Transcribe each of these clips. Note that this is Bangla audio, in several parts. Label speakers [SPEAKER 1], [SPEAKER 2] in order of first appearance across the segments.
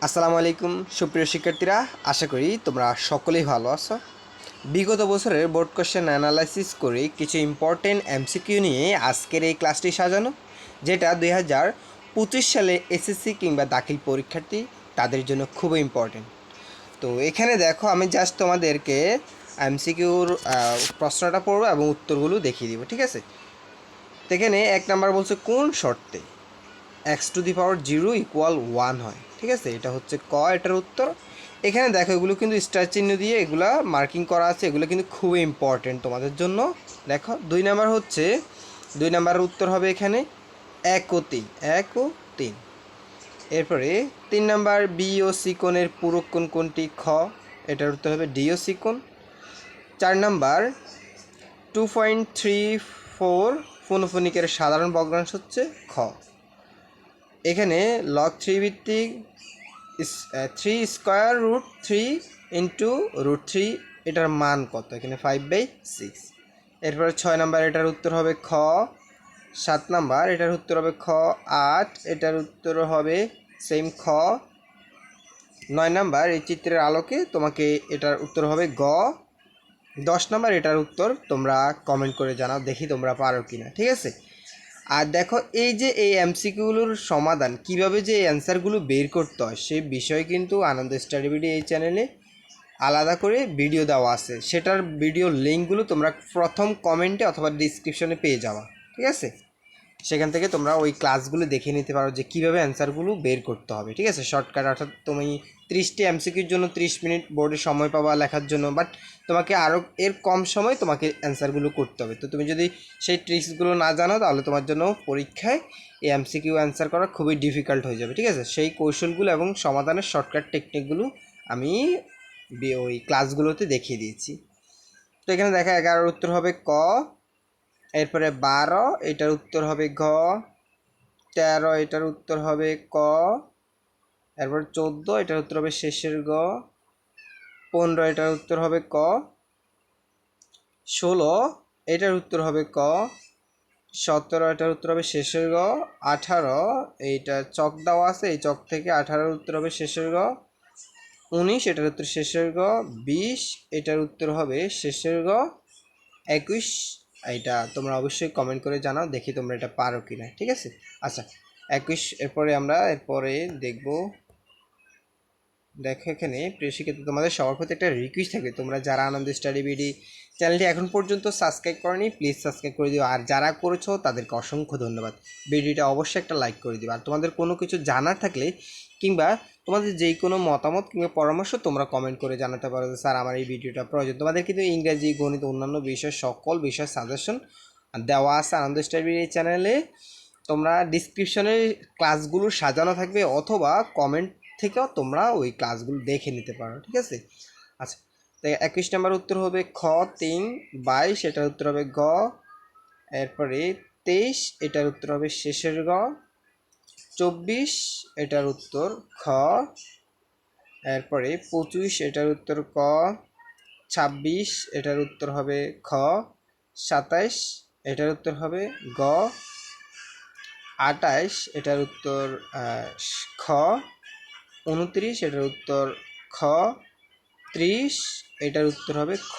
[SPEAKER 1] আসসালামু আলাইকুম সুপ্রিয় শিক্ষার্থীরা, আশা করি তোমরা সকলেই ভালো আছো। বিগত বছরের বোর্ড কোশ্চেন অ্যানালাইসিস করে কিছু ইম্পর্টেন্ট এমসিকিউ নিয়ে আজকের এই ক্লাসটি সাজানো, যেটা 2025 সালে এসএসসি কিংবা দাখিল পরীক্ষার্থী তাদের জন্য খুবই ইম্পর্টেন্ট। তো এখানে দেখো, আমি জাস্ট তোমাদেরকে এমসিকিউর প্রশ্নটা পড়বো এবং উত্তরগুলো দেখিয়ে দিব, ঠিক আছে? তো এখানে 1 নাম্বার বলছে কোন শর্তে x⁻0 = 1 হয়, ঠিক আছে? এটা হচ্ছে ক, এটার উত্তর। এখানে দেখো, এগুলো কিন্তু স্টার চিহ্ন দিয়ে এগুলা মার্কিং করা আছে, এগুলো কিন্তু খুবই ইম্পর্টেন্ট তোমাদের জন্য। দেখো 2 নাম্বার হচ্ছে, 2 নাম্বারের উত্তর হবে এখানে 1 ও 3, 1 ও 3। এরপরে 3 নাম্বার বি ও সি কোণের পূরক কোণ কোনটি? খ, এটার উত্তর হবে ডি ও সি কোণ। 4 নাম্বার 2.34 ফোনোফোনিকের সাধারণ ভগ্নাংশ হচ্ছে খ। এখানে log 3 ভিত্তিক 3√3 ইন্টু √3 এটার মান কত? এখানে 5/6। এরপরে 6 নাম্বার এটার উত্তর হবে খ। 7 নাম্বার এটার উত্তর হবে খ। 8 এটার উত্তর হবে সেম খ। 9 নাম্বার এই চিত্রের আলোকে তোমাকে এটার উত্তর হবে গ। 10 নাম্বার এটার উত্তর তোমরা কমেন্ট করে জানাও, দেখি তোমরা পারো কিনা, ঠিক আছে? আর দেখো, এই যে এই এমসিকিউগুলোর সমাধান কিভাবে যে অ্যান্সারগুলো বের করতে হয় সেই বিষয়ে কিন্তু আনন্দ স্টাডি বিডি এই চ্যানেলে আলাদা করে ভিডিও দেওয়া আছে। সেটার ভিডিও লিঙ্কগুলো তোমরা প্রথম কমেন্টে অথবা ডিসক্রিপশনে পেয়ে যাওয়া, ঠিক আছে? সেখান থেকে তোমরা ওই ক্লাসগুলো দেখে নিতে পারো যে কীভাবে অ্যান্সারগুলো বের করতে হবে, ঠিক আছে? শর্টকাট, অর্থাৎ তুমি 30টি এমসিকিউর জন্য 30 মিনিট বোর্ডে সময় পাবা লেখার জন্য, বাট তোমাকে আরও এর কম সময় তোমাকে অ্যান্সারগুলো করতে হবে। তো তুমি যদি সেই ট্রিক্সগুলো না জানো, তাহলে তোমার জন্য পরীক্ষায় এই এমসিকিউ অ্যান্সার করা খুবই ডিফিকাল্ট হয়ে যাবে, ঠিক আছে? সেই কৌশলগুলো এবং সমাধানের শর্টকাট টেকনিকগুলো আমি ওই ক্লাসগুলোতে দেখিয়ে দিয়েছি। তো এখানে দেখা 11 উত্তর হবে ক। এরপরে 12 এটার উত্তর হবে ঘ। 13 এটার উত্তর হবে ক। এরপর 14 এটার উত্তর হবে শেষের গ। 15 এটার উত্তর হবে ক। 16 এটার উত্তর হবে ক। 17 এটার উত্তর হবে শেষের গ। 18 এইটা চক দেওয়া আছে, এই চক থেকে 18 উত্তর হবে শেষের গ। 19 এটার উত্তর শেষের গ। 20 এটার উত্তর হবে শেষের গ। 21 এইটা তোমরা অবশ্যই কমেন্ট করে জানাও, দেখি তোমরা এটা পারো কিনা, ঠিক আছে? আচ্ছা, 21 এরপরে আমরা দেখব। দেখো, এখানে প্রিয় শিক্ষার্থী, তোমাদের সবার প্রতি একটা রিকোয়েস্ট থাকবে, তোমরা যারা আনন্দ স্টাডি বিডি চ্যানেলটি এখন পর্যন্ত সাবস্ক্রাইব করনি, প্লিজ সাবস্ক্রাইব করে দিও। আর যারা করেছো তাদেরকে অসংখ্য ধন্যবাদ। ভিডিওটা অবশ্যই একটা লাইক করে দিও। আর তোমাদের কোনো কিছু জানার থাকলে কিংবা তোমাদের যেই কোনো মতামত কিংবা পরামর্শ তোমরা কমেন্ট করে জানাতে পারো যে স্যার আমার এই ভিডিওটা প্রয়োজন। তোমাদের কিন্তু ইংরেজি, গণিত, অন্যান্য বিষয় সকল বিষয় সাজেশন দেওয়া আছে আনন্দ স্টাডি বিডি চ্যানেলে। তোমরা ডিসক্রিপশনে ক্লাসগুলো সাজানো থাকবে, অথবা কমেন্ট থেকেও তোমরা ওই ক্লাসগুলো দেখে নিতে পারো, ঠিক আছে? আচ্ছা, তো 21 নাম্বার উত্তর হবে খ। 3 22 এটার উত্তর হবে গ। এরপরে 23 এটার উত্তর হবে শেষের গ। 24 এটার উত্তর খ। এরপরে 25 এটার উত্তর ক। 26 এটার উত্তর হবে খ। 27 এটার উত্তর হবে গ। 28 এটার উত্তর খ। 29 এটার উত্তর খ। 30 এটার উত্তর হবে খ।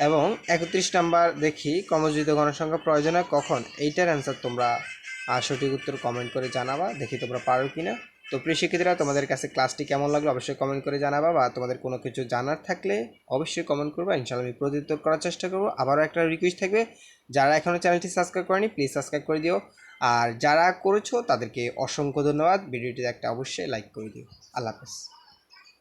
[SPEAKER 1] এবং 31 নাম্বার দেখি, ক্রমযোজিত গণসংখ্যা প্রয়োজন হয় কখন? এইটার অ্যান্সার তোমরা সঠিক উত্তর কমেন্ট করে জানাবা, দেখি তোমরা পারো কিনা। তো প্রিয় শিক্ষার্থীরা, তোমাদের কাছে ক্লাসটি কেমন লাগলো অবশ্যই কমেন্ট করে জানাবা, বা তোমাদের কোনো কিছু জানার থাকলে অবশ্যই কমেন্ট করবা। ইনশাআল্লাহ আমি প্রতিউত্তর করার চেষ্টা করবো। আবারও একটা রিকোয়েস্ট থাকবে, যারা এখনও চ্যানেলটি সাবস্ক্রাইব করেনি প্লিজ সাবস্ক্রাইব করে দিও। আর যারা করেছো তাদেরকে অসংখ্য ধন্যবাদ। ভিডিওটি একটা অবশ্যই লাইক করে দিও। আল্লাহ হাফেজ।